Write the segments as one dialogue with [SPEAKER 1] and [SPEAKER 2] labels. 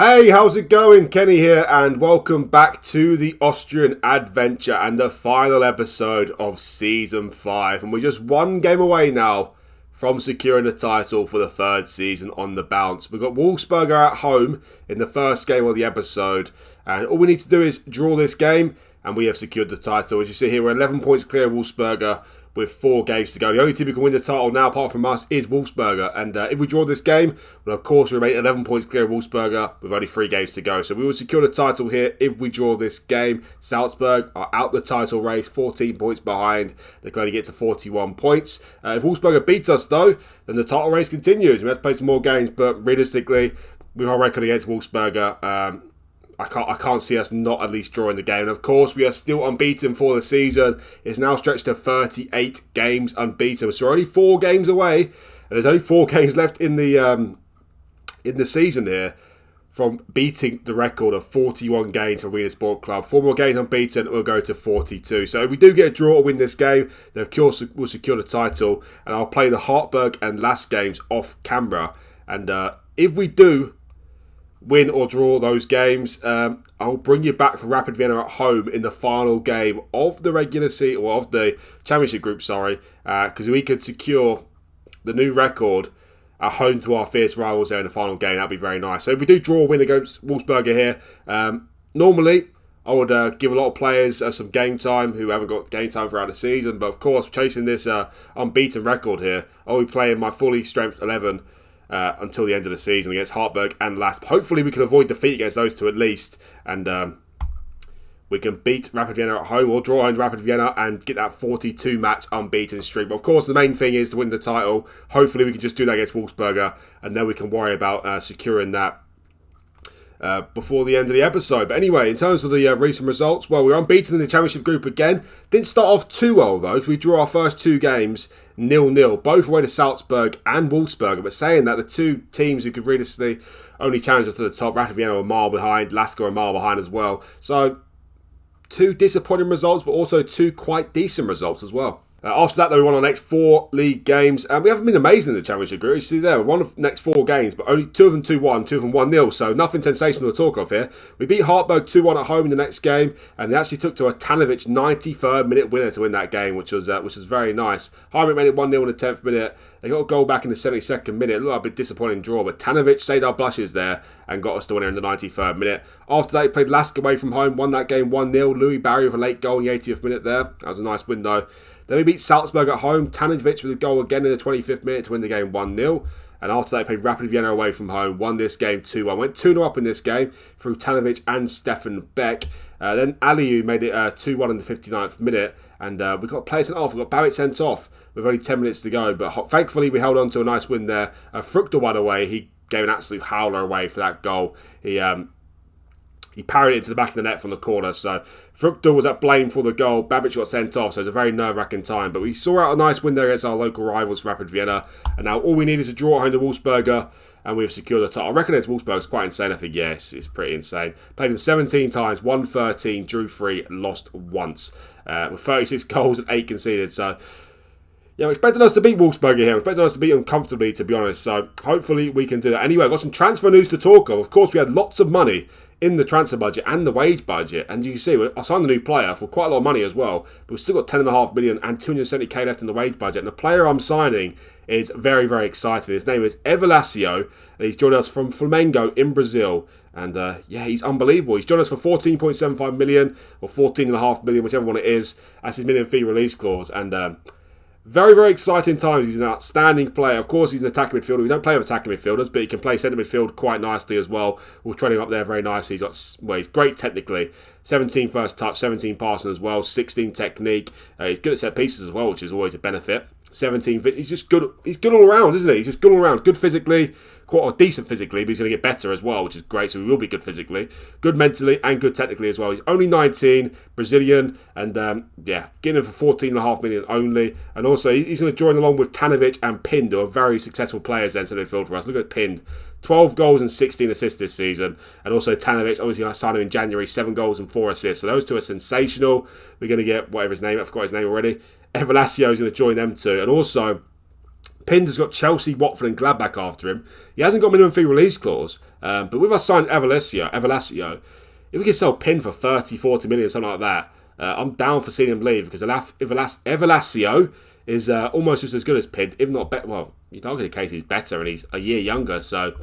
[SPEAKER 1] Hey, how's it going? Kenny here, and welcome back to the Austrian adventure and the final episode of Season 5. And we're just one game away now from securing the title for the third season on the bounce. We've got Wolfsberger at home in the first game of the episode, and all we need to do is draw this game, and we have secured the title. As you see here, we're 11 points clear of Wolfsberger with 4 games to go. The only team who can win the title now, apart from us, is Wolfsberger. And if we draw this game, well, of course, we remain 11 points clear of Wolfsberger with only 3 games to go. So we will secure the title here if we draw this game. Salzburg are out the title race, 14 points behind. They can only get to 41 points. If Wolfsberger beats us, though, then the title race continues. We have to play some more games, but realistically, with our record against Wolfsberger, I can't see us not at least drawing the game. And of course, we are still unbeaten for the season. It's now stretched to 38 games unbeaten. So we're only 4 games away, and there's only 4 games left in the season here from beating the record of 41 games for Wiener Sport Club. 4 more games unbeaten, we'll go to 42. So if we do get a draw or win this game, then of course we'll secure the title. And I'll play the Hartberg and last games off camera. And if we do win or draw those games, I'll bring you back for Rapid Vienna at home in the final game of the regular season, or of the championship group, because we could secure the new record at home to our fierce rivals there in the final game. That'd be very nice. So if we do draw or win against Wolfsberger here, normally I would give a lot of players some game time who haven't got game time throughout the season, but of course, chasing this unbeaten record here, I'll be playing my fully strength 11 until the end of the season against Hartberg and Last. Hopefully we can avoid defeat against those two at least, and we can beat Rapid Vienna at home or draw home to Rapid Vienna and get that 42 match unbeaten streak. But of course the main thing is to win the title. Hopefully we can just do that against Wolfsberger, and then we can worry about securing that before the end of the episode. But anyway, in terms of the recent results, well, we're unbeaten in the championship group again. Didn't start off too well though, because we drew our first 2 games 0-0, both away to Salzburg and Wolfsberger. But saying that, the 2 teams who could realistically only challenge us to the top, Rapid Vienna were a mile behind, Lasker a mile behind as well. So 2 disappointing results, but also 2 quite decent results as well. After that, though, we won our next 4 league games, and we haven't been amazing in the championship group. You see there, we won the next 4 games, but only 2 of them 2-1, 2 of them 1-0, so nothing sensational to talk of here. We beat Hartberg 2-1 at home in the next game, and they actually took to a Tanovic 93rd minute winner to win that game, which was very nice. Hartberg made it 1-0 in the 10th minute. They got a goal back in the 72nd minute. A little bit disappointing draw, but Tanovic saved our blushes there and got us the winner in the 93rd minute. After that, he played Lask away from home, won that game 1-0. Louis Barry with a late goal in the 80th minute there. That was a nice win though. Then we beat Salzburg at home. Tanovic with a goal again in the 25th minute to win the game 1-0. And after that, played Rapid Vienna away from home. Won this game 2-1. Went 2-0 up in this game through Tanovic and Stefan Beck. Then Aliou made it 2-1 in the 59th minute. And we got players sent off. We got Barrett sent off with only 10 minutes to go. But thankfully, we held on to a nice win there. Fruchter won away. He gave an absolute howler away for that goal. He parried it into the back of the net from the corner. So Fruchter was at blame for the goal. Babic got sent off, so it was a very nerve-wracking time. But we saw out a nice win there against our local rivals, Rapid Vienna. And now all we need is a draw at home to Wolfsberger, and we've secured the title. I reckon against Wolfsberger is quite insane. I think, yes, it's pretty insane. Played them 17 times, won 13, drew 3, lost once. With 36 goals and 8 conceded. So yeah, we're expecting us to beat Wolfsberger here. We're expecting us to beat them comfortably, to be honest. So hopefully we can do that. Anyway, I've got some transfer news to talk of. Of course, we had lots of money in the transfer budget and the wage budget. And you can see, I signed a new player for quite a lot of money as well. But we've still got 10.5 million and 270k left in the wage budget. And the player I'm signing is very, very exciting. His name is Everlasio, and he's joined us from Flamengo in Brazil. And yeah, he's unbelievable. He's joined us for 14.75 million or 14.5 million, whichever one it is. That's his minimum fee release clause. And very, very exciting times. He's an outstanding player. Of course, he's an attacking midfielder. We don't play with attacking midfielders, but he can play centre midfield quite nicely as well. We'll train him up there very nicely. He's great technically. 17 first touch, 17 passing as well, 16 technique. He's good at set pieces as well, which is always a benefit. 17. He's just good. He's good all around, isn't he? He's just good all around. Good physically, quite decent physically, but he's going to get better as well, which is great. So he will be good physically, good mentally, and good technically as well. He's only 19, Brazilian, and yeah, getting him for 14.5 million only. And also, he's going to join along with Tanovic and Pind, who are very successful players then to midfield for us. Look at Pind. 12 goals and 16 assists this season. And also Tanovic, obviously I signed him in January, 7 goals and 4 assists. So those two are sensational. We're going to get whatever his name, I forgot his name already. Everlasio is going to join them too. And also, Pind has got Chelsea, Watford and Gladbach after him. He hasn't got minimum fee release clause. But with us signing Evalasio, if we can sell Pind for 30, 40 million, something like that, I'm down for seeing him leave because Evalasio is almost just as good as Pind, if not better. Well, you'd argue the case he's better and he's a year younger, so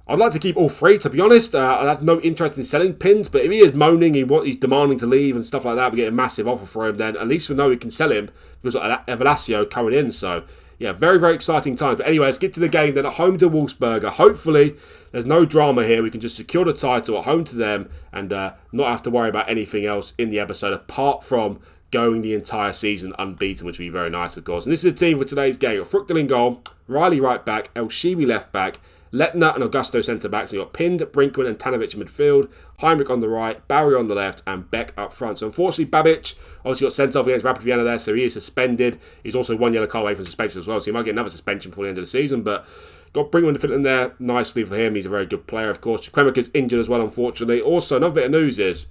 [SPEAKER 1] I'd like to keep all three, to be honest. I have no interest in selling Pind, but if he is moaning, he's demanding to leave and stuff like that, we get a massive offer for him, then at least we know we can sell him because of Evalasio coming in. So, yeah, very, very exciting times. But anyway, let's get to the game then at home to Wolfsberger. Hopefully, there's no drama here. We can just secure the title at home to them and not have to worry about anything else in the episode apart from going the entire season unbeaten, which would be very nice, of course. And this is the team for today's game. You've got Fruchtel in goal, Riley right back, El Shiwi left back, Letner and Augusto centre backs. So you've got Pind, Brinkman and Tanovic in midfield, Heinrich on the right, Barry on the left, and Beck up front. So unfortunately, Babic obviously got sent off against Rapid Vienna there, so he is suspended. He's also 1 yellow card away from suspension as well, so he might get another suspension before the end of the season. But got Brinkman to fit in there nicely for him. He's a very good player, of course. Chukwemeka's injured as well, unfortunately. Also, another bit of news is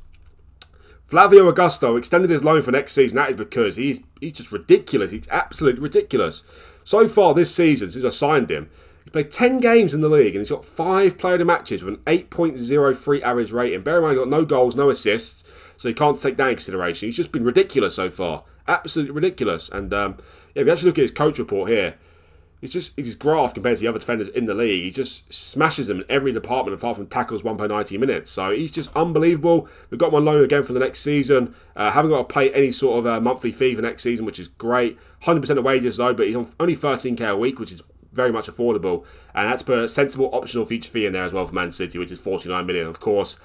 [SPEAKER 1] Flavio Augusto extended his loan for next season. That is because he's just ridiculous. He's absolutely ridiculous. So far this season, since I signed him, he's played 10 games in the league and he's got 5 player of the matches with an 8.03 average rating. Bear in mind, he's got no goals, no assists, so you can't take that in consideration. He's just been ridiculous so far. Absolutely ridiculous. And if you actually look at his coach report here, his graph compared to the other defenders in the league. He just smashes them in every department apart from tackles 1 per 90 minutes. So he's just unbelievable. We've got him on loan again for the next season. Haven't got to pay any sort of monthly fee for next season, which is great. 100% of wages though, but he's on only 13k a week, which is very much affordable. And that's put a sensible optional future fee in there as well for Man City, which is 49 million. Of course,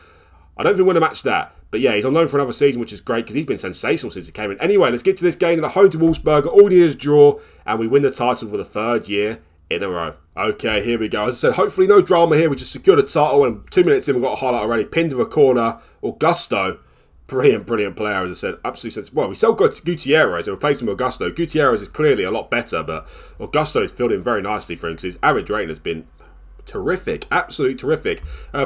[SPEAKER 1] I don't think we're going to match that. But yeah, he's on loan for another season, which is great because he's been sensational since he came in. Anyway, let's get to this game at home to Wolfsberger. All the years draw, and we win the title for the 3rd year in a row. Okay, here we go. As I said, hopefully no drama here. We just secured the title, and 2 minutes in, we've got a highlight already. Pinned to a corner. Augusto, brilliant player, as I said. Absolutely sensible. Well, we still got Gutierrez and replaced him with Augusto. Gutierrez is clearly a lot better, but Augusto is filled in very nicely for him because his average rating has been terrific, absolutely terrific.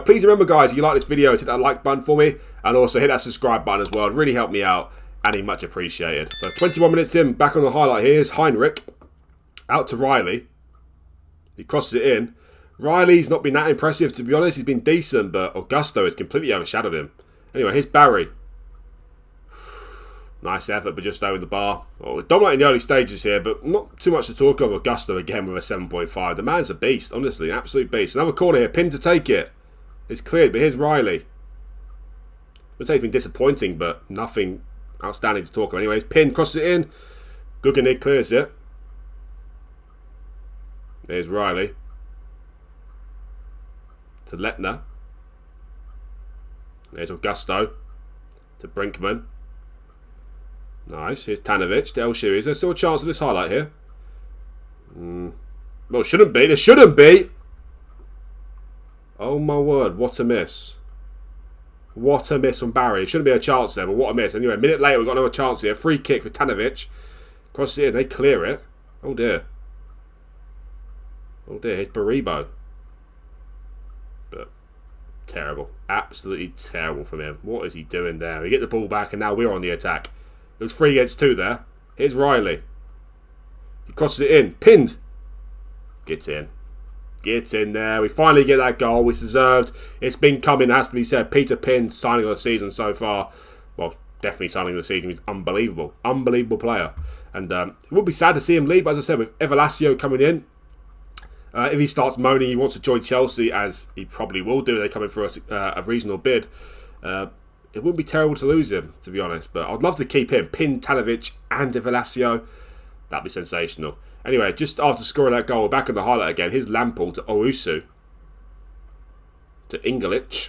[SPEAKER 1] Please remember, guys, if you like this video, hit that like button for me, and also hit that subscribe button as well. It'd really help me out, and he's much appreciated. So 21 minutes in, back on the highlight here is Heinrich, out to Riley. He crosses it in. Riley's not been that impressive, to be honest. He's been decent, but Augusto has completely overshadowed him. Anyway, here's Barry. Nice effort, but just over the bar. Well, we're dominating the early stages here, but not too much to talk of. Augusto again with a 7.5. The man's a beast, honestly, an absolute beast. Another corner here, Pind to take it. It's cleared, but here's Riley. I'd say it's been disappointing, but nothing outstanding to talk of. Anyways, Pind crosses it in. Guganig clears it. There's Riley. To Letner. There's Augusto. To Brinkman. Nice. Here's Tanovic to El Shiwi. Is there still a chance of this highlight here? Well, shouldn't be. There shouldn't be. Oh my word. What a miss. What a miss from Barry. Shouldn't be a chance there, but what a miss. Anyway, a minute later, we've got another chance here. Free kick for Tanovic. Cross it in. They clear it. Oh dear. Oh dear. Here's Baribo. But terrible. Absolutely terrible from him. What is he doing there? We get the ball back, and now we're on the attack. It was 3 against 2 there. Here's Riley. He crosses it in. Pinned. Get in. Get in there. We finally get that goal. We deserved. It's been coming, it has to be said. Peter Pind, signing of the season so far. Well, definitely signing of the season. He's unbelievable. Unbelievable player. And it would be sad to see him leave, but as I said, with Evalasio coming in, if he starts moaning he wants to join Chelsea, as he probably will do, they come in for a reasonable bid, it wouldn't be terrible to lose him, to be honest. But I'd love to keep him. Pind, Tanovic and Evalasio. That'd be sensational. Anyway, just after scoring that goal, we're back on the highlight again. Here's Lampol to Owusu. To Ingalic.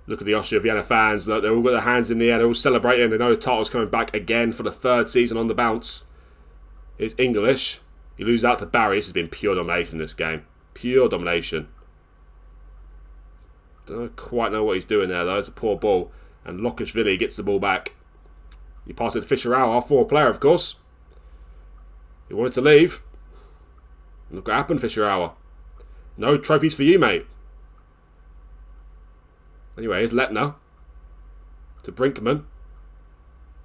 [SPEAKER 1] Look at the Austria Vienna fans. They've all got their hands in the air. They're all celebrating. They know the title's coming back again for the 3rd season on the bounce. Here's Ingalic. He loses out to Barry. This has been pure domination, this game. Pure domination. Don't quite know what he's doing there, though. It's a poor ball. And Lokashvili gets the ball back. He passes it to Fischer-Auer, our former player, of course. He wanted to leave. Look what happened, Fischer-Auer. No trophies for you, mate. Anyway, here's Letner. To Brinkman.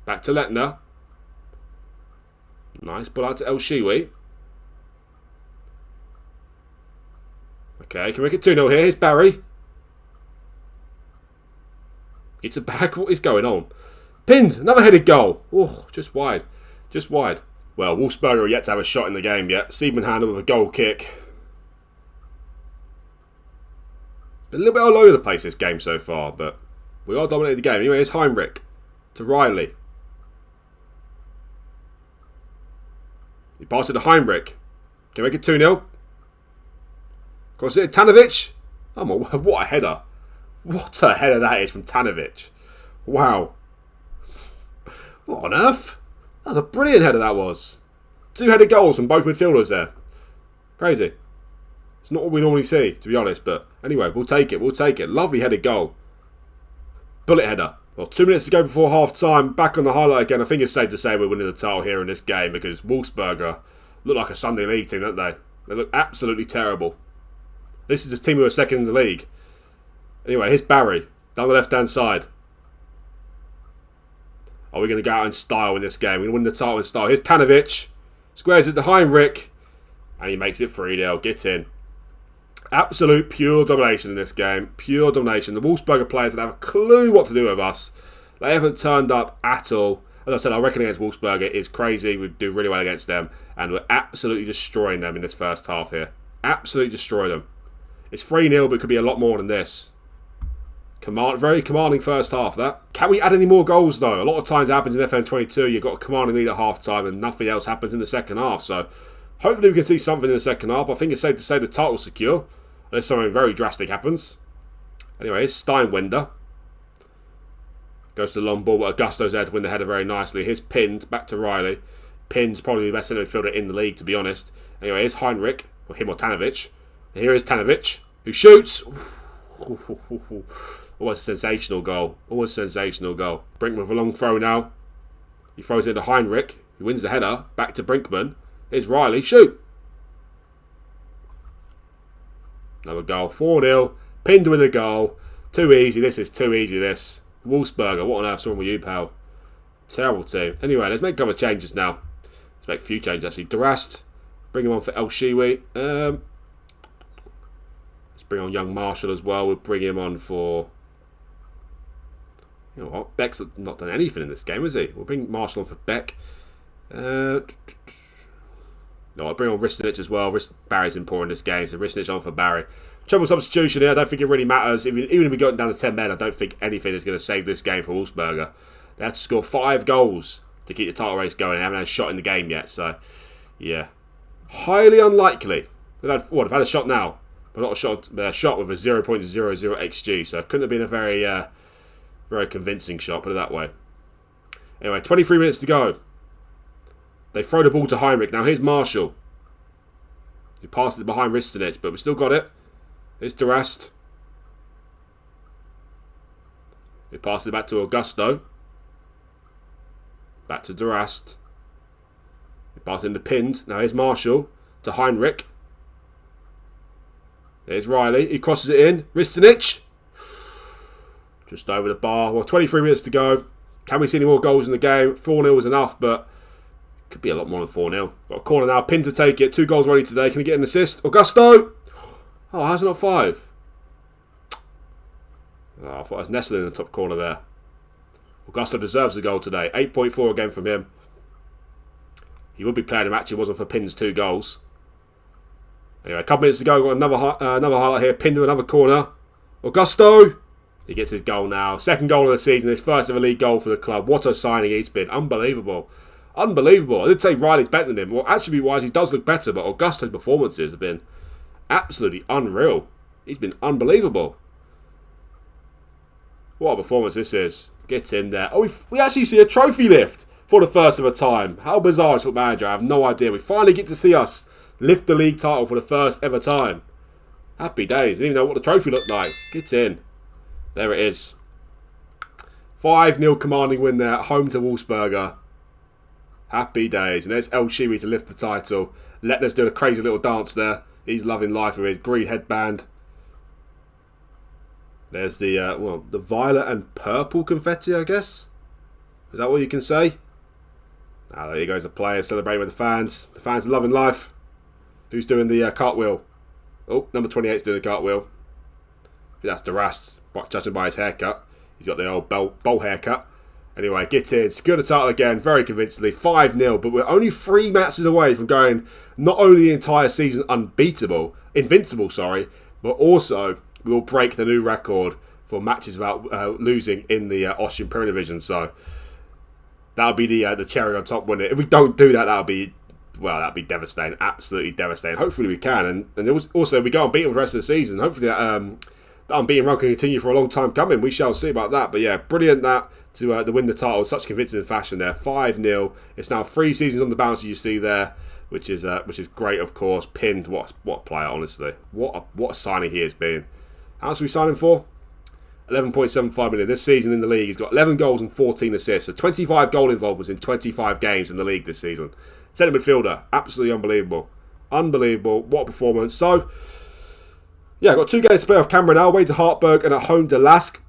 [SPEAKER 1] Back to Letner. Nice ball out to El Shiwi. Okay, can we make it 2-0 here? Here's Barry. It's a back. What is going on? Pinned. Another headed goal. Oh, just wide. Just wide. Well, Wolfsburger are yet to have a shot in the game yet. Siebenhandel with a goal kick. Been a little bit all over the place this game so far, but we are dominating the game. Anyway, here's Heinrich to Riley. He passes it to Heinrich. Can we make it 2-0? Cross it to Tanovic. Oh my, what a header. What a header that is from Tanovic. Wow. What on earth? That was a brilliant header that was. 2 headed goals from both midfielders there. Crazy. It's not what we normally see, to be honest, but anyway, we'll take it. We'll take it. Lovely headed goal. Bullet header. Well, 2 minutes to go before half time. Back on the highlight again. I think it's safe to say we're winning the title here in this game because Wolfsburger look like a Sunday League team, don't they? They look absolutely terrible. This is the team who are second in the league. Anyway, here's Barry. Down the left-hand side. Are we going to go out in style in this game? We're going to win the title in style. Here's Tanovic. Squares it to Heinrich. And he makes it 3-0. Get in. Absolute pure domination in this game. Pure domination. The Wolfsburger players don't have a clue what to do with us. They haven't turned up at all. As I said, our reckon against Wolfsburger is crazy. We do really well against them. And we're absolutely destroying them in this first half here. Absolutely destroy them. It's 3-0, but it could be a lot more than this. Very commanding first half, that. Can we add any more goals, though? A lot of times it happens in FM22. You've got a commanding lead at half-time and nothing else happens in the second half. So, hopefully we can see something in the second half. I think it's safe to say the title's secure. Unless something very drastic happens. Anyway, here's Steinwender. Goes to the long ball, but Augusto's there to win the header very nicely. Here's Pinned, back to Riley. Pinned's probably the best centre midfielder in the league, to be honest. Anyway, here's Heinrich, or him or Tanovic. And here is Tanovic, who shoots. Almost a sensational goal. Almost a sensational goal. Brinkman with a long throw now. He throws it into Heinrich, who wins the header. Back to Brinkman. Here's Riley. Shoot! Another goal. 4-0. Pinned with a goal. Too easy. This is too easy, this. Wolfsburger, what on earth's wrong with you, pal? Terrible team. Anyway, let's make a couple of changes now. Let's make a few changes, actually. Durast. Bring him on for El Shiwi. Let's bring on young Marshall as well. We'll bring him on for... You know what? Beck's not done anything in this game, has he? We'll bring Marshall on for Beck. No, I'll bring on Ristinic as well. Barry's important in this game, so Ristinic on for Barry. Trouble substitution here. I don't think it really matters. Even if we got down to 10 men, I don't think anything is going to save this game for Wolfsburger. They have to score 5 goals to keep the title race going. They haven't had a shot in the game yet, so yeah. Highly unlikely. They've had a shot now, but not a shot, but a shot with a 0.00 XG, so it couldn't have been a very convincing shot, put it that way. Anyway, 23 minutes to go. They throw the ball to Heinrich. Now here's Marshall. He passes it behind Ristinic, but we still got it. Here's Durast. He passes it back to Augusto. Back to Durast. He passes into Pinned. Now here's Marshall to Heinrich. There's Riley. He crosses it in. Ristinic. Just over the bar. Well, 23 minutes to go. Can we see any more goals in the game? 4-0 was enough, but could be a lot more than 4-0. Got a corner now. Pinned to take it. 2 goals ready today. Can he get an assist? Augusto. Oh, how's it not 5? Oh, I thought it was Nestle in the top corner there. Augusto deserves a goal today. 8.4 again from him. He would be playing the match if it wasn't for Pinn's 2 goals. Anyway, a couple minutes to go. Got another highlight here. Pinned to another corner. Augusto. He gets his goal now. 2nd goal of the season. His first ever league goal for the club. What a signing he's been. Unbelievable. Unbelievable. I did say Riley's better than him. Well, attribute-wise, he does look better, but Augusto's performances have been absolutely unreal. He's been unbelievable. What a performance this is. Get in there. Oh, we actually see a trophy lift for the first of a time. How bizarre is FootballManager? I have no idea. We finally get to see us lift the league title for the first ever time. Happy days. Didn't even know what the trophy looked like. Get in. There it is. 5-0 commanding win there at home to Wolfsburger. Happy days. And there's El Shiwi to lift the title. Letting us do a crazy little dance there. He's loving life with his green headband. There's the, the violet and purple confetti, I guess. Is that what you can say? Ah, there goes the players celebrating with the fans. The fans are loving life. Who's doing the cartwheel? Oh, number 28 is doing a cartwheel. I think that's Duras, judging by his haircut. He's got the old bowl haircut. Anyway, get in. Secure the title again, very convincingly. 5-0, but we're only 3 matches away from going not only the entire season invincible, but also we'll break the new record for matches without losing in the Austrian Premier Division. So that'll be the cherry on top, wouldn't it? If we don't do that, that'll be devastating, absolutely devastating. Hopefully we can, and also we go unbeaten for the rest of the season. Hopefully that unbeaten run can continue for a long time coming. We shall see about that. But yeah, brilliant that to win the title in such convincing fashion there. 5-0. It's now 3 seasons on the bounce you see there, which is great, of course. Pinned, what a player, honestly. What a signing he has been. How much are we signing for? 11.75 million. This season in the league, he's got 11 goals and 14 assists. So 25 goal involvements in 25 games in the league this season. Centre midfielder, absolutely unbelievable. Unbelievable. What a performance. So, yeah, I've got 2 games to play off camera now. Away to Hartberg and at home to Lask.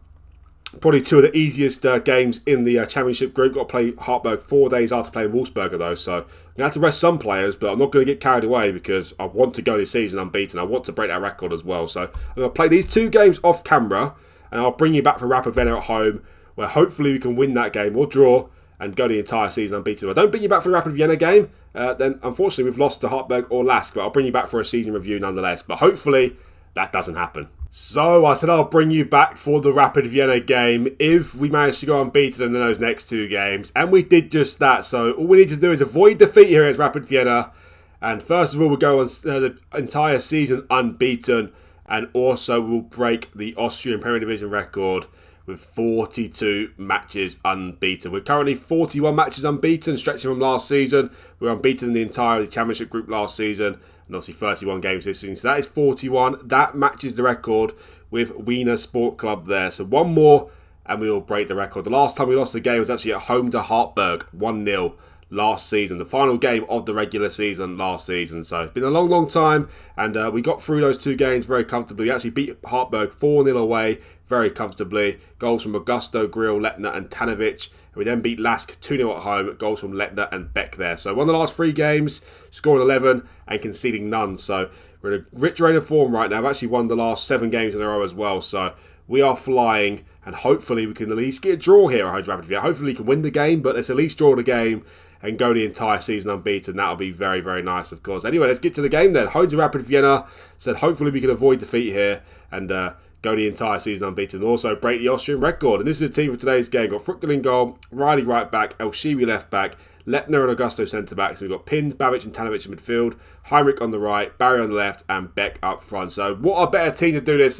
[SPEAKER 1] Probably 2 of the easiest games in the championship group. Got to play Hartberg 4 days after playing Wolfsberger, though. So, I'm going to have to rest some players, but I'm not going to get carried away because I want to go this season unbeaten. I want to break that record as well. So, I'm going to play these 2 games off camera, and I'll bring you back for Rapid Vienna at home, where hopefully we can win that game or draw and go the entire season unbeaten. If I don't bring you back for the Rapid Vienna game, then unfortunately we've lost to Hartberg or Lask, but I'll bring you back for a season review nonetheless. But hopefully that doesn't happen. So I said I'll bring you back for the Rapid Vienna game if we manage to go unbeaten in those next 2 games. And we did just that. So all we need to do is avoid defeat here against Rapid Vienna. And first of all, we'll go on the entire season unbeaten. And also we'll break the Austrian Premier Division record with 42 matches unbeaten. We're currently 41 matches unbeaten, stretching from last season. We were unbeaten in the entire championship group last season, and obviously 31 games this season. So that is 41. That matches the record with Wiener Sport Club there. So 1 more, and we will break the record. The last time we lost the game was actually at home to Hartberg, 1-0. Last season, the final game of the regular season last season. So it's been a long, long time, and we got through those 2 games very comfortably. We actually beat Hartberg 4-0 away very comfortably. Goals from Augusto, Grill, Letner and Tanovic. And we then beat Lask 2-0 at home. Goals from Letner and Beck there. So won the last 3 games, scoring 11 and conceding none. So we're in a rich reign of form right now. I've actually won the last 7 games in a row as well. So we are flying, and hopefully we can at least get a draw here at home to Rapid Vienna. Hopefully we can win the game, but let's at least draw the game and go the entire season unbeaten. That'll be very, very nice, of course. Anyway, let's get to the game then. Home to Rapid Vienna. Said hopefully we can avoid defeat here and go the entire season unbeaten. And also break the Austrian record. And this is the team for today's game. Got Fruchtel in goal, Riley right back, El Shiwi left back, Letner and Augusto centre backs. So we've got Pind, Babic and Tanovic in midfield, Heinrich on the right, Barry on the left, and Beck up front. So what a better team to do this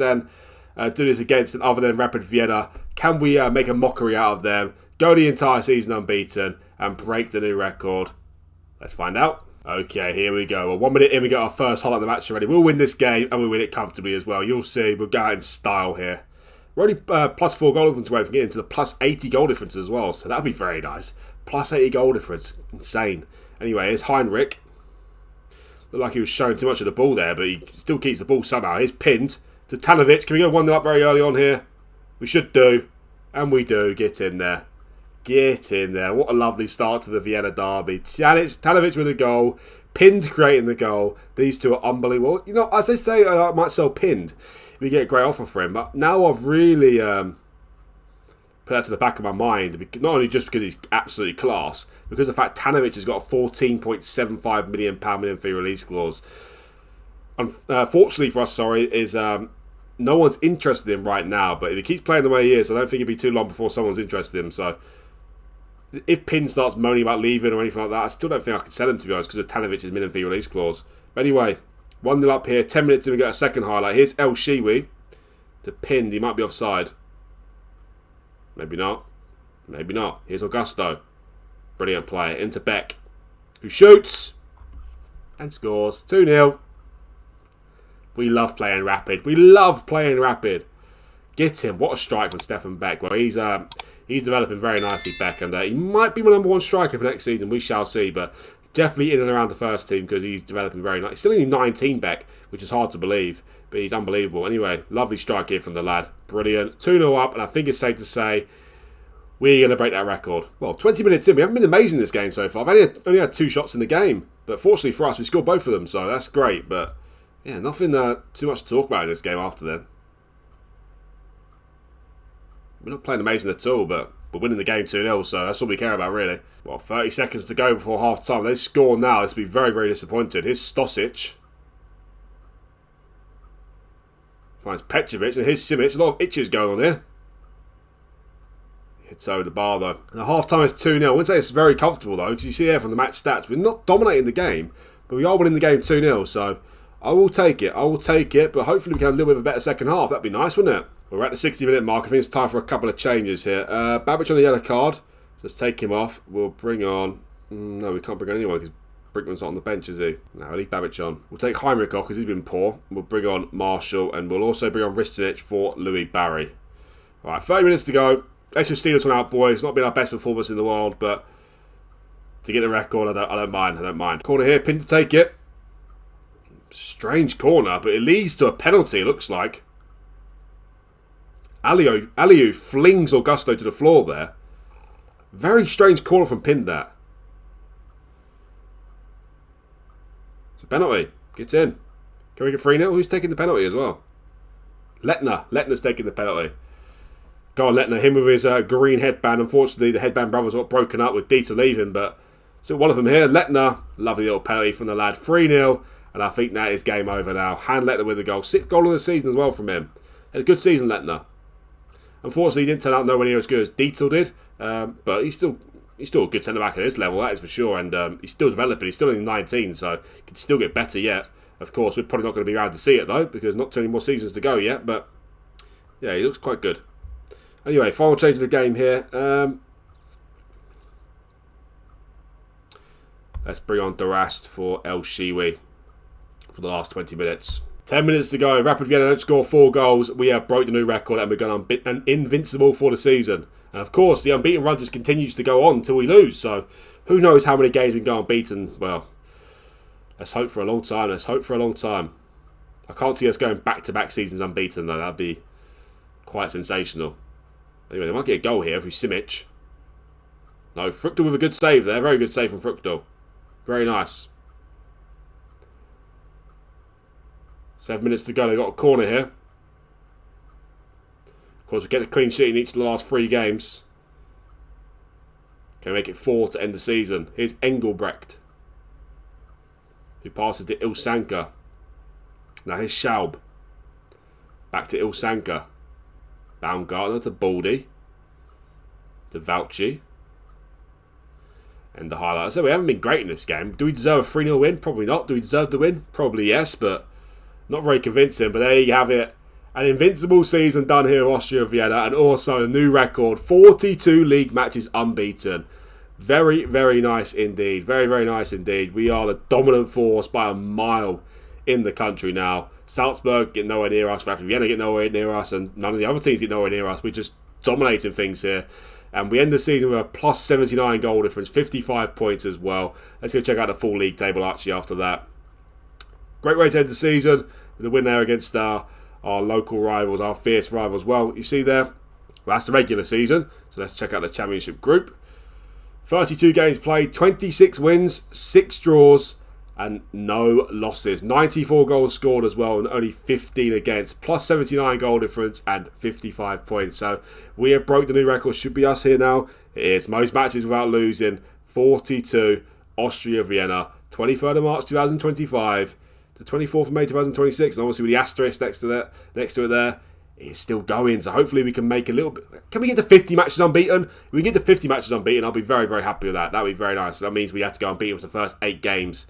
[SPEAKER 1] against than other than Rapid Vienna. Can we make a mockery out of them? Go the entire season unbeaten and break the new record? Let's find out. Okay, here we go. Well, 1 minute in, we got our first highlight of the match already. We'll win this game, and we'll win it comfortably as well. You'll see. We'll go out in style here. We're only plus 4 goal difference away from getting to the plus 80 goal difference as well, so that'll be very nice. Plus 80 goal difference. Insane. Anyway, here's Heinrich. Looked like he was showing too much of the ball there, but he still keeps the ball somehow. Here's Pinned to Tanovic. Can we go 1-0 up very early on here? We should do. And we do. Get in there. Get in there. What a lovely start to the Vienna derby. Tanovic with a goal. Pinned creating the goal. These 2 are unbelievable. You know, as they say, I might sell Pinned if we get a great offer for him. But now I've really put that to the back of my mind. Not only just because he's absolutely class, because of the fact Tanovic has got a £14.75 million fee release clause. Unfortunately for us, is no one's interested in him right now. But if he keeps playing the way he is, I don't think it'll be too long before someone's interested in him. So if Pin starts moaning about leaving or anything like that, I still don't think I can sell him, to be honest, because of Tanovic's minimum fee release clause. But anyway, 1-0 up here, 10 minutes in, we get a second highlight. Here's El Shiwi to Pind. He might be offside. Maybe not. Maybe not. Here's Augusto. Brilliant play. Into Beck, who shoots and scores. 2-0. We love playing Rapid. We love playing Rapid. Get him. What a strike from Stefan Beck. Well, he's developing very nicely, Beck, and he might be my number 1 striker for next season. We shall see, but definitely in and around the first team because he's developing very nice. He's still only 19, Beck, which is hard to believe, but he's unbelievable. Anyway, lovely strike here from the lad. Brilliant. 2-0 up, and I think it's safe to say we're going to break that record. Well, 20 minutes in, we haven't been amazing this game so far. I've only had 2 shots in the game, but fortunately for us, we scored both of them, so that's great, but Yeah, nothing too much to talk about in this game after then. We're not playing amazing at all, but we're winning the game 2-0, so that's all we care about, really. Well, 30 seconds to go before half-time. They score now. Let's be very, very disappointed. Here's Stosic. Finds Petrovic, and here's Simic. A lot of itches going on here. Hits over the bar, though. And at half-time, it's 2-0. I wouldn't say it's very comfortable, though, because you see there from the match stats, we're not dominating the game, but we are winning the game 2-0, so I will take it. I will take it, but hopefully we can have a little bit of a better second half. That'd be nice, wouldn't it? We're at the 60-minute mark. I think it's time for a couple of changes here. Babic on the yellow card. Let's take him off. We'll bring on... No, we can't bring on anyone because Brickman's not on the bench, is he? No, we'll leave Babic on. We'll take Heinrich off because he's been poor. We'll bring on Marshall, and we'll also bring on Ristinic for Louis Barry. All right, 30 minutes to go. Let's just see this one out, boys. It's not been our best performance in the world, but to get the record, I don't mind. I don't mind. Corner here, Pin to take it. Strange corner, but it leads to a penalty, it looks like. Aliou flings Augusto to the floor there. Very strange corner from Pin, that. It's a penalty. Gets in. Can we get 3-0? Who's taking the penalty as well? Letner. Letner's taking the penalty. Go on, Letner. Him with his green headband. Unfortunately, the headband brothers got broken up with Dieter leaving, but so one of them here. Letner. Lovely little penalty from the lad. 3-0. And I think that is game over now. Hand Letner with the goal. 6th goal of the season as well from him. Had a good season, Letner. Unfortunately, he didn't turn out nowhere near as good as Dietel did, but he's still a good centre-back at this level, that is for sure, and he's still developing. He's still only 19, so he can still get better yet. Of course, we're probably not going to be around to see it, though, because not too many more seasons to go yet, but yeah, he looks quite good. Anyway, final change of the game here. Let's bring on Durast for El Shiwi for the last 20 minutes. 10 minutes to go. Rapid Vienna don't score 4 goals. We have broke the new record and we're going invincible for the season. And of course, the unbeaten run just continues to go on until we lose. So who knows how many games we can go unbeaten. Well, let's hope for a long time. Let's hope for a long time. I can't see us going back-to-back seasons unbeaten, though. That'd be quite sensational. Anyway, they might get a goal here through Simic. No, Fruchtel with a good save there. Very good save from Fruchtel. Very nice. 7 minutes to go. They've got a corner here. Of course, we get a clean sheet in each of the last 3 games. Can we make it 4 to end the season? Here's Engelbrecht, who passes to Ilsanka. Now here's Schaub. Back to Ilsanka. Baumgartner to Baldy. To Valchi. And the highlight. So we haven't been great in this game. Do we deserve a 3-0 win? Probably not. Do we deserve the win? Probably yes, but not very convincing. But there you have it. An invincible season done here at Austria Vienna, and also a new record. 42 league matches unbeaten. Very, very nice indeed. Very, very nice indeed. We are the dominant force by a mile in the country now. Salzburg get nowhere near us. Rapid Vienna get nowhere near us. And none of the other teams get nowhere near us. We're just dominating things here. And we end the season with a plus 79 goal difference. 55 points as well. Let's go check out the full league table actually after that. Great way to end the season with a win there against our local rivals, our fierce rivals. Well, you see there, well, that's the regular season. So let's check out the championship group. 32 games played, 26 wins, 6 draws, and no losses. 94 goals scored as well, and only 15 against. Plus 79 goal difference and 55 points. So we have broke the new record. Should be us here now. It is most matches without losing. 42, Austria Vienna, 23rd of March 2025. To 24th of May 2026, and obviously with the asterisk next to it there, it's still going. So hopefully we can make a little bit. Can we get to 50 matches unbeaten? If we can get to 50 matches unbeaten, I'll be very, very happy with that. That would be very nice. So that means we have to go unbeaten for the first 8 games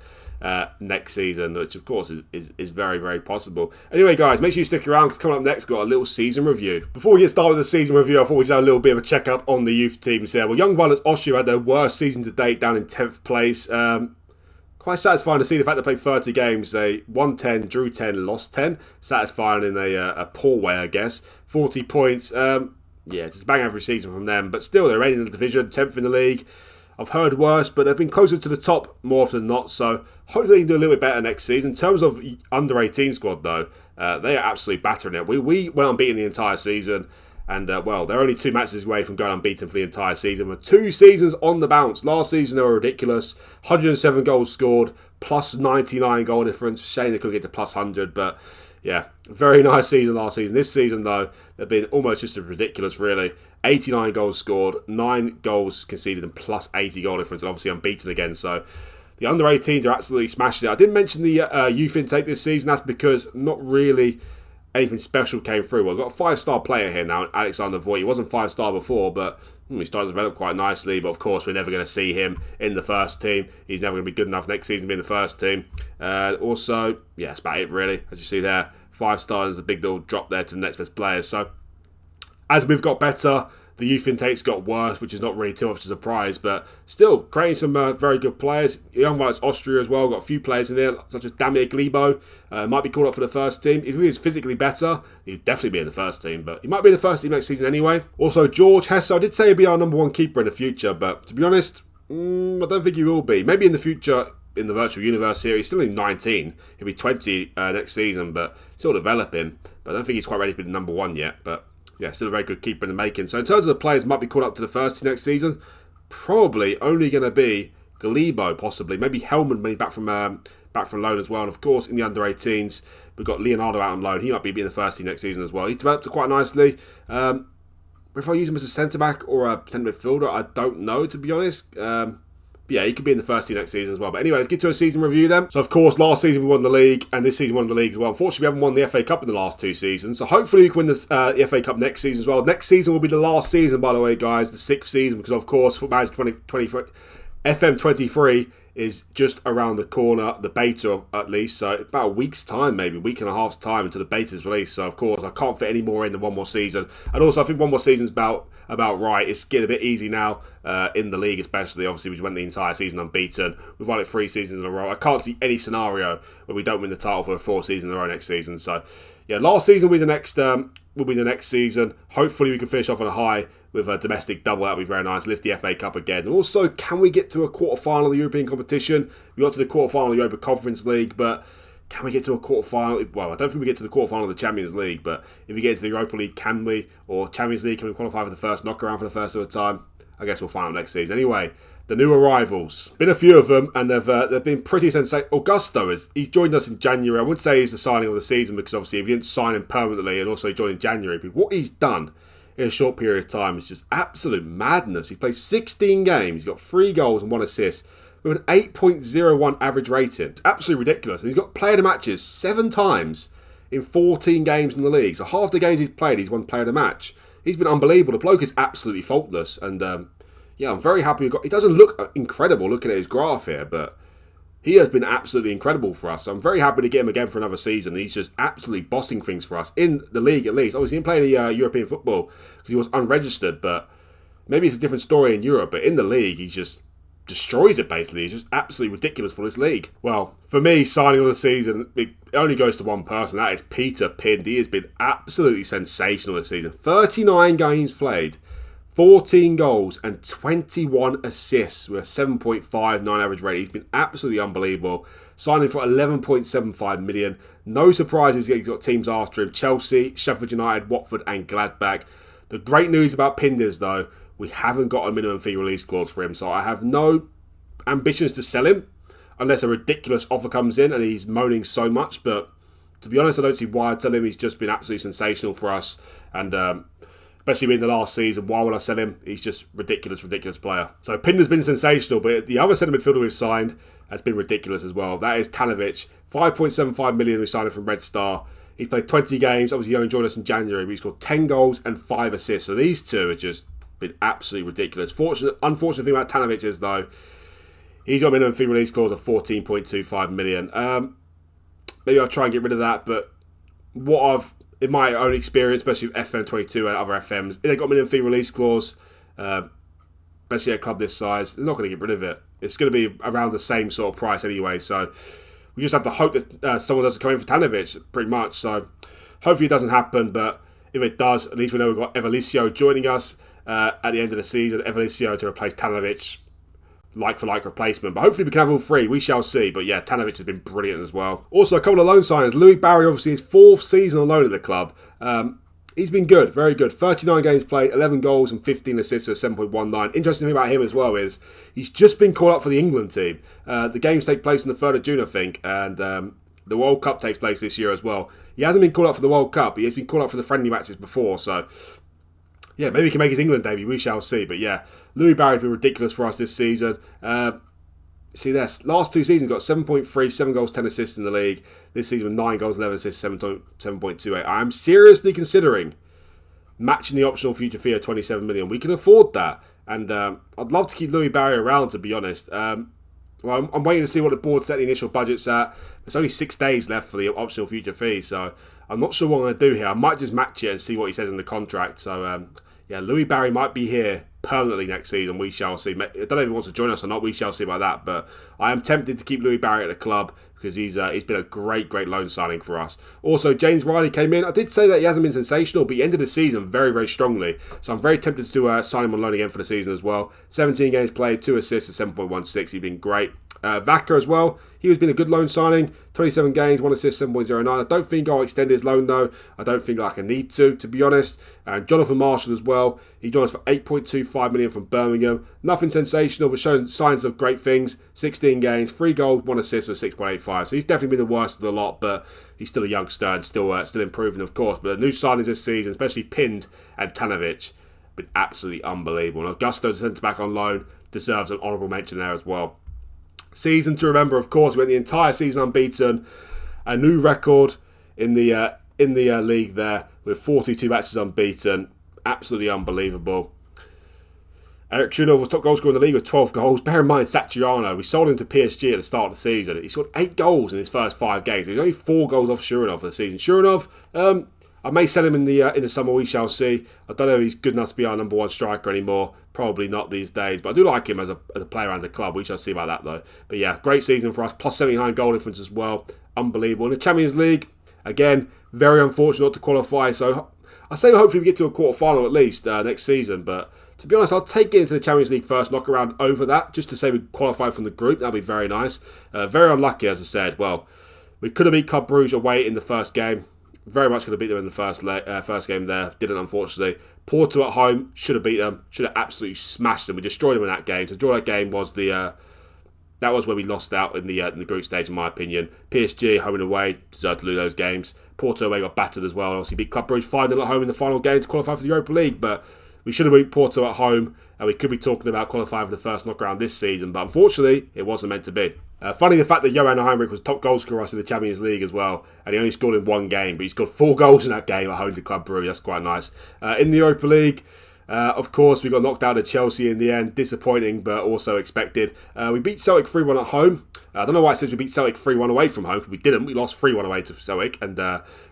[SPEAKER 1] next season, which of course is very, very possible. Anyway, guys, make sure you stick around because coming up next, we've got a little season review. Before we get started with the season review, I thought we'd have a little bit of a check up on the youth teams here. Well, Young Violets Austria had their worst season to date, down in 10th place. Quite satisfying to see the fact they played 30 games. They won 10, drew 10, lost 10. Satisfying in a poor way, I guess. 40 points. Yeah, just bang average season from them. But still, they're 8th in the division, 10th in the league. I've heard worse, but they've been closer to the top more often than not. So hopefully they can do a little bit better next season. In terms of under 18 squad, though, they are absolutely battering it. We went unbeaten the entire season. And, well, they're only 2 matches away from going unbeaten for the entire season. With 2 seasons on the bounce. Last season, they were ridiculous. 107 goals scored, plus 99 goal difference. Shame they couldn't get to plus 100, but yeah, very nice season last season. This season, though, they've been almost just as ridiculous, really. 89 goals scored, 9 goals conceded, and plus 80 goal difference, and obviously unbeaten again. So the under-18s are absolutely smashing it. I didn't mention the youth intake this season. That's because not really anything special came through. Well, we've got a 5-star player here now, Alexander Voigt. He wasn't 5-star before, but he started to develop quite nicely. But of course, we're never going to see him in the first team. He's never going to be good enough next season to be in the first team. Also, yeah, that's about it really. As you see there, 5-star is a big little drop there to the next best players. So as we've got better, the youth intake's got worse, which is not really too much of a surprise, but still creating some very good players. Young Rights Austria as well, got a few players in there, such as Damir Glebo, might be called up for the first team. If he is physically better, he'd definitely be in the first team, but he might be in the first team next season anyway. Also, George Hesse, I did say he'd be our number 1 keeper in the future, but to be honest, I don't think he will be. Maybe in the future, in the virtual universe series, still only 19. He'll be 20 next season, but still developing. But I don't think he's quite ready to be the number 1 yet, but yeah, still a very good keeper in the making. So in terms of the players might be called up to the first team next season, probably only going to be Glebo, possibly. Maybe Hellman maybe back from loan as well. And of course, in the under-18s, we've got Leonardo out on loan. He might be in the first team next season as well. He's developed quite nicely. If I use him as a centre-back or a centre midfielder, I don't know, to be honest. But yeah, he could be in the first team next season as well. But anyway, let's get to a season review then. So, of course, last season we won the league, and this season we won the league as well. Unfortunately, we haven't won the FA Cup in the last 2 seasons. So, hopefully, we can win the FA Cup next season as well. Next season will be the last season, by the way, guys, the 6th season, because, of course, FootballManager 2020, FM23 is just around the corner, the beta at least. So, about a week's time, maybe, a week and a half's time until the beta is released. So, of course, I can't fit any more in than 1 more season. And also, I think 1 more season's about right. It's getting a bit easy now in the league, especially. Obviously, we went the entire season unbeaten. We've won it 3 seasons in a row. I can't see any scenario where we don't win the title for a 4th season in a row next season. So, yeah, last season will be the next season. Hopefully, we can finish off on a high with a domestic double. That would be very nice. Lift the FA Cup again. And also, can we get to a quarter-final of the European competition? We got to the quarter-final of the Europa Conference League, but can we get to a quarter-final? Well, I don't think we get to the quarter-final of the Champions League, but if we get into the Europa League, can we? Or Champions League, can we qualify for the first knock-around for the first of the time? I guess we'll find out next season. Anyway, the new arrivals. Been a few of them, and they've been pretty sensational. Augusto, he's joined us in January. I wouldn't say he's the signing of the season, because obviously we didn't sign him permanently, and also he joined in January. But what he's done in a short period of time is just absolute madness. He played 16 games, he's got 3 goals and 1 assist, with an 8.01 average rating. It's absolutely ridiculous. And he's got player of the matches 7 times in 14 games in the league. So half the games he's played, he's won player of the match. He's been unbelievable. The bloke is absolutely faultless. And yeah, I'm very happy. He doesn't look incredible looking at his graph here, but he has been absolutely incredible for us. So I'm very happy to get him again for another season. He's just absolutely bossing things for us, in the league at least. Obviously, he didn't play any European football because he was unregistered, but maybe it's a different story in Europe. But in the league, he just destroys it, basically. It's just absolutely ridiculous for this league. Well, for me, signing of the season, it only goes to one person. That is Peter Pind. He has been absolutely sensational this season. 39 games played, 14 goals and 21 assists with a 7.59 average rating. He's been absolutely unbelievable. Signing for 11.75 million. No surprises, he's got teams after him. Chelsea, Sheffield United, Watford and Gladbach. The great news about Pind is, though, we haven't got a minimum fee release clause for him. So I have no ambitions to sell him unless a ridiculous offer comes in and he's moaning so much. But to be honest, I don't see why I'd sell him. He's just been absolutely sensational for us. And especially in the last season, why would I sell him? He's just ridiculous player. So Pind has been sensational, but the other centre midfielder we've signed has been ridiculous as well. That is Tanovic. 5.75 million we signed him from Red Star. He played 20 games. Obviously, he only joined us in January, but he scored 10 goals and 5 assists. So these two have just been absolutely ridiculous. Unfortunate thing about Tanovic is, though, he's got a minimum fee release clause of 14.25 million. Maybe I'll try and get rid of that, but in my own experience, especially with FM22 and other FMs, if they've got a minimum fee release clause, especially at a club this size, they're not going to get rid of it. It's going to be around the same sort of price anyway, so we just have to hope that someone doesn't come in for Tanovic, pretty much. So hopefully it doesn't happen, but if it does, at least we know we've got Evalicio joining us at the end of the season. Evalicio to replace Tanovic, like-for-like replacement. But hopefully we can have all 3. We shall see. But yeah, Tanovic has been brilliant as well. Also, a couple of loan signings. Louis Barry, obviously, his 4th season on loan at the club. He's been good, very good. 39 games played, 11 goals and 15 assists for 7.19. Interesting thing about him as well is he's just been called up for the England team. The games take place on the 3rd of June, I think, and the World Cup takes place this year as well. He hasn't been called up for the World Cup. He has been called up for the friendly matches before, so yeah, maybe he can make his England debut. We shall see. But yeah, Louis Barry's been ridiculous for us this season. See this, last 2 seasons got 7.3, 7 goals, 10 assists in the league. This season with 9 goals, 11 assists, 7.28. I'm seriously considering matching the optional future fee of 27 million. We can afford that. And I'd love to keep Louis Barry around, to be honest. Well, I'm waiting to see what the board set the initial budget's at. There's only 6 days left for the optional future fee, so I'm not sure what I'm going to do here. I might just match it and see what he says in the contract. So, yeah, Louis Barry might be here permanently next season. We shall see. I don't know if he wants to join us or not. We shall see about that. But I am tempted to keep Louis Barry at the club because he's been a great loan signing for us. Also, James Riley came in. I did say that he hasn't been sensational, but he ended the season very, very strongly. So I'm very tempted to sign him on loan again for the season as well. 17 games played, 2 assists at 7.16. He's been great. Vaca as well. He has been a good loan signing. 27 games, 1 assist, 7.09. I don't think I'll extend his loan though. I don't think I need to be honest. And Jonathan Marshall as well. He joined us for 8.25 million from Birmingham. Nothing sensational, but showing signs of great things. 16 games, 3 goals, 1 assist for 6.85. So he's definitely been the worst of the lot, but he's still a youngster and still improving, of course. But the new signings this season, especially Pind and Tanovic, been absolutely unbelievable. And Augusto, the centre back on loan, deserves an honourable mention there as well. Season to remember, of course, we went the entire season unbeaten. A new record in the league there with 42 matches unbeaten. Absolutely unbelievable. Eric Chunov was top goal scorer in the league with 12 goals. Bear in mind, Satriano, we sold him to PSG at the start of the season. He scored 8 goals in his first 5 games. He's only 4 goals off Shuranov for the season. Shuranov, I may sell him in the summer. We shall see. I don't know if he's good enough to be our number 1 striker anymore. Probably not these days. But I do like him as a player around the club. We shall see about that though. But yeah, great season for us. Plus 79 goal difference as well. Unbelievable. In the Champions League, again, very unfortunate not to qualify. So I say hopefully we get to a quarter final at least next season. But to be honest, I'll take it into the Champions League first, knock around over that, just to say we qualified from the group. That'd be very nice. Very unlucky, as I said. Well, we could have beat Club Brugge away in the first game. Very much could have beat them in the first game there. Didn't, unfortunately. Porto at home, should have beat them. Should have absolutely smashed them. We destroyed them in that game. To draw that game was that was where we lost out in the group stage, in my opinion. PSG, home and away, deserved to lose those games. Porto away got battered as well. And obviously beat Club Brugge 5-0 at home in the final game to qualify for the Europa League. But we should have beat Porto at home. And we could be talking about qualifying for the first knockout this season. But unfortunately, it wasn't meant to be. Funny the fact that Johan Heinrich was top goal scorer in the Champions League as well, and he only scored in 1 game, but he scored 4 goals in that game at home to Club Brugge. That's quite nice. In the Europa League, of course, we got knocked out of Chelsea in the end. Disappointing, but also expected. We beat Celtic 3-1 at home. I don't know why it says we beat Celtic 3-1 away from home, because we didn't. We lost 3-1 away to Celtic, and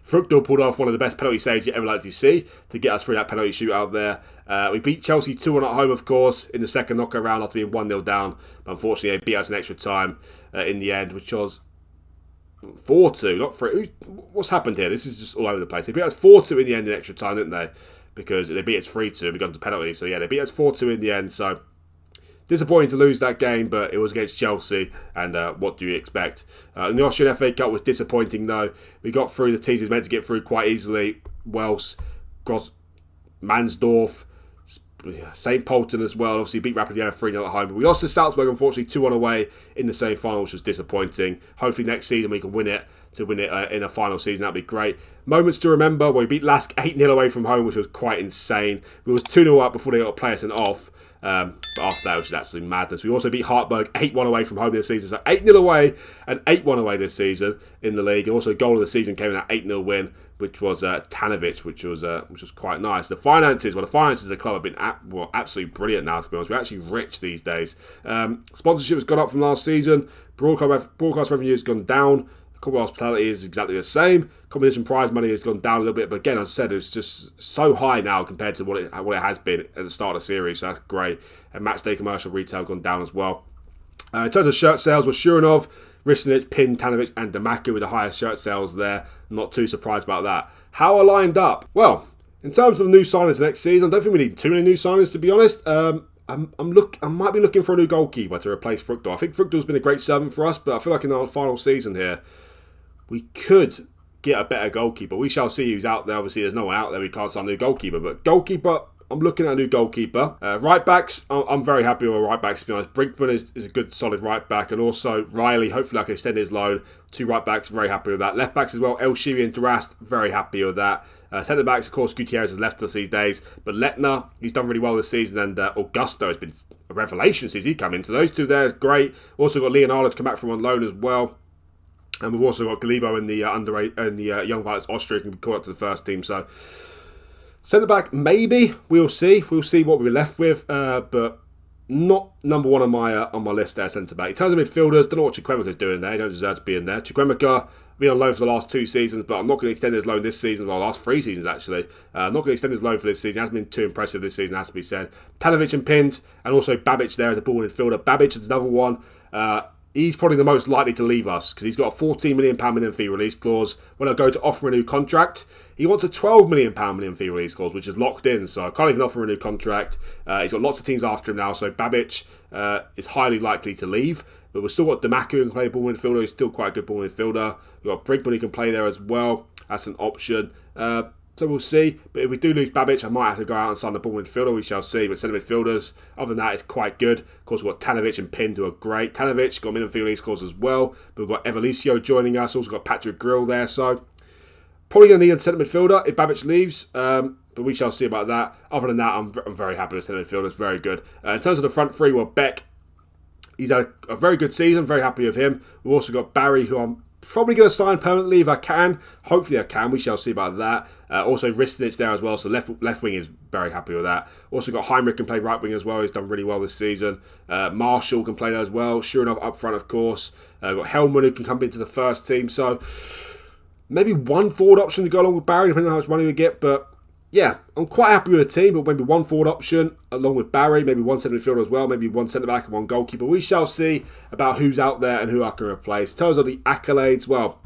[SPEAKER 1] Fructal pulled off one of the best penalty saves you ever like to see to get us through that penalty shootout there. We beat Chelsea 2-1 at home, of course, in the second knockout round after being 1-0 down. But unfortunately, they beat us in extra time in the end, which was 4-2, not 3. What's happened here? This is just all over the place. They beat us 4-2 in the end in extra time, didn't they? Because they beat us 3-2, we got to penalties. So yeah, they beat us 4-2 in the end. So disappointing to lose that game, but it was against Chelsea, and what do you expect? And the Austrian FA Cup was disappointing, though. We got through the teams we were meant to get through quite easily. Welsh, Mansdorf, St. Polten as well. Obviously beat Rapid Vienna 3-0 at home. But we lost to Salzburg, unfortunately, 2-1 away in the semi-final, which was disappointing. Hopefully next season we can win it in a final season. That'd be great. Moments to remember, where we beat Lask 8-0 away from home, which was quite insane. We was 2-0 up before they got a player sent off. But after that, it was just absolute madness. We also beat Hartberg 8-1 away from home this season. So 8-0 away and 8-1 away this season in the league. And also goal of the season came in that 8-0 win, which was Tanovic, which was quite nice. The finances of the club have been absolutely brilliant now, to be honest. We're actually rich these days. Sponsorship has gone up from last season. Broadcast revenue has gone down. Corporate hospitality is exactly the same. Competition prize money has gone down a little bit, but again, as I said, it's just so high now compared to what it has been at the start of the series, so that's great. And match day commercial retail have gone down as well. In terms of shirt sales, with Shuranov, Ristinic, Pind, Tanovic and Damaku with the highest shirt sales there. Not too surprised about that. How are lined up? Well, in terms of new signings next season, I don't think we need too many new signings, to be honest. I might be looking for a new goalkeeper to replace Fructal. I think Fructal's been a great servant for us, but I feel like in our final season here, we could get a better goalkeeper. We shall see who's out there. Obviously, there's no one out there. We can't sign a new goalkeeper. But goalkeeper, I'm looking at a new goalkeeper. Right backs, I'm very happy with right backs, to be honest. Brinkman is a good, solid right back. And also Riley, hopefully I can extend his loan. 2 right backs, very happy with that. Left backs as well, El Shiri and Durast, very happy with that. Centre backs, of course, Gutierrez has left us these days. But Letner, he's done really well this season. And Augusto has been a revelation since he came in. So those two there, great. Also got Leonardo to come back from on loan as well. And we've also got Galibo in the Young Violets Austria can be called up to the first team. So centre back, maybe we'll see. We'll see what we're left with, but not number one on my list there. Centre back. In terms of midfielders, don't know what Chukwuemeka's doing there. He don't deserve to be in there. Chukwuemeka been on loan for the last 2 seasons, but I'm not going to extend his loan this season. Well, the last 3 seasons actually. I'm not going to extend his loan for this season. He hasn't been too impressive this season, has to be said. Tanovic and Pinned, and also Babic there as a ball midfielder. Babic is another one. He's probably the most likely to leave us because he's got a £14 million minimum fee release clause. When I go to offer a new contract, he wants a £12 million minimum fee release clause, which is locked in. So I can't even offer a new contract. He's got lots of teams after him now. So Babic is highly likely to leave. But we've still got Damaku who can play ball midfielder. He's still quite a good ball midfielder. We've got Brinkman who can play there as well. That's an option. So we'll see. But if we do lose Babic, I might have to go out and sign the ball midfielder. We shall see. But centre midfielders, other than that, it's quite good. Of course, we've got Tanovic and Pinned who are great. Tanovic got minimum fee release clause as well. But we've got Evalicio joining us. Also got Patrick Grill there. So probably going to need a centre midfielder if Babic leaves. But we shall see about that. Other than that, I'm very happy with centre midfielders. Very good. In terms of the front three, well, Beck, he's had a very good season. Very happy with him. We've also got Barry, who I'm probably going to sign permanently if I can. Hopefully I can. We shall see about that. Also Ristinic there as well. So left wing is very happy with that. Also got Heinrich can play right wing as well. He's done really well this season. Marshall can play there as well. Sure enough up front, of course. Got Hellman who can come into the first team. So maybe one forward option to go along with Barry, depending on how much money we get. But yeah, I'm quite happy with the team, but maybe one forward option along with Barry, maybe one centre midfielder as well, maybe one centre back and one goalkeeper. We shall see about who's out there and who I can replace. In terms of the accolades, well,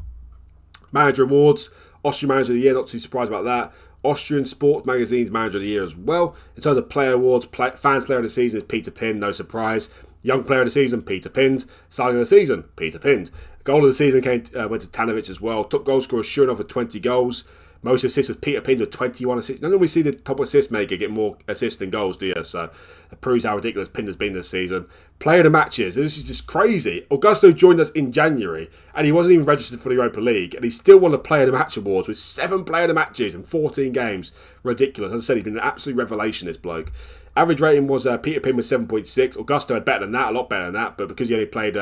[SPEAKER 1] Manager Awards, Austrian Manager of the Year, not too surprised about that. Austrian Sports Magazine's Manager of the Year as well. In terms of Player Awards, Fans Player of the Season is Peter Pind, no surprise. Young Player of the Season, Peter Pind. Signing of the Season, Peter Pind. Goal of the Season went to Tanovic as well. Top goal scorer, sure enough, with 20 goals. Most assists with Peter Pind with 21 assists. None of we see the top assist maker get more assists than goals, do you? So it proves how ridiculous Pind has been this season. Player of the matches. This is just crazy. Augusto joined us in January and he wasn't even registered for the Europa League and he still won the Player of the Match awards with 7 Player of the Matches in 14 games. Ridiculous. As I said, he's been an absolute revelation, this bloke. Average rating was Peter Pind with 7.6. Augusto had better than that, a lot better than that, but because he only played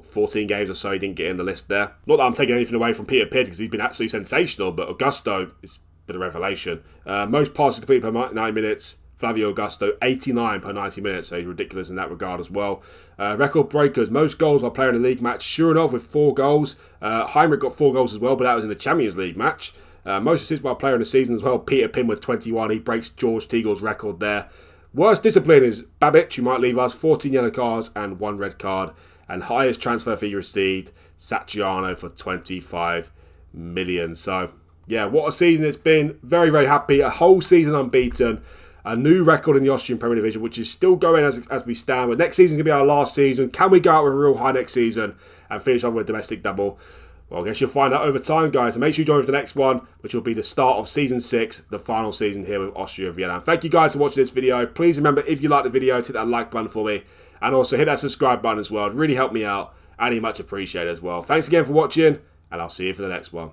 [SPEAKER 1] 14 games or so, he didn't get in the list there. Not that I'm taking anything away from Peter Pind because he's been absolutely sensational, but Augusto is a bit of a revelation. Most passes completed per 90 minutes, Flavio Augusto, 89 per 90 minutes, so he's ridiculous in that regard as well. Record breakers, most goals by player in the league match, sure enough with 4 goals. Heinrich got 4 goals as well, but that was in the Champions League match. Most assists by player in the season as well, Peter Pind with 21, he breaks George Teagle's record there. Worst discipline is Babic, who might leave us, 14 yellow cards and 1 red card. And highest transfer fee received, Satriano for 25 million. So, yeah, what a season it's been. Very, very happy. A whole season unbeaten. A new record in the Austrian Premier Division, which is still going as we stand. But next season is going to be our last season. Can we go out with a real high next season and finish off with a domestic double? Well, I guess you'll find out over time, guys. And make sure you join for the next one, which will be the start of Season 6, the final season here with Austria Vienna. And thank you guys for watching this video. Please remember, if you like the video, hit that like button for me. And also hit that subscribe button as well. It'd really help me out. And much appreciated as well. Thanks again for watching. And I'll see you for the next one.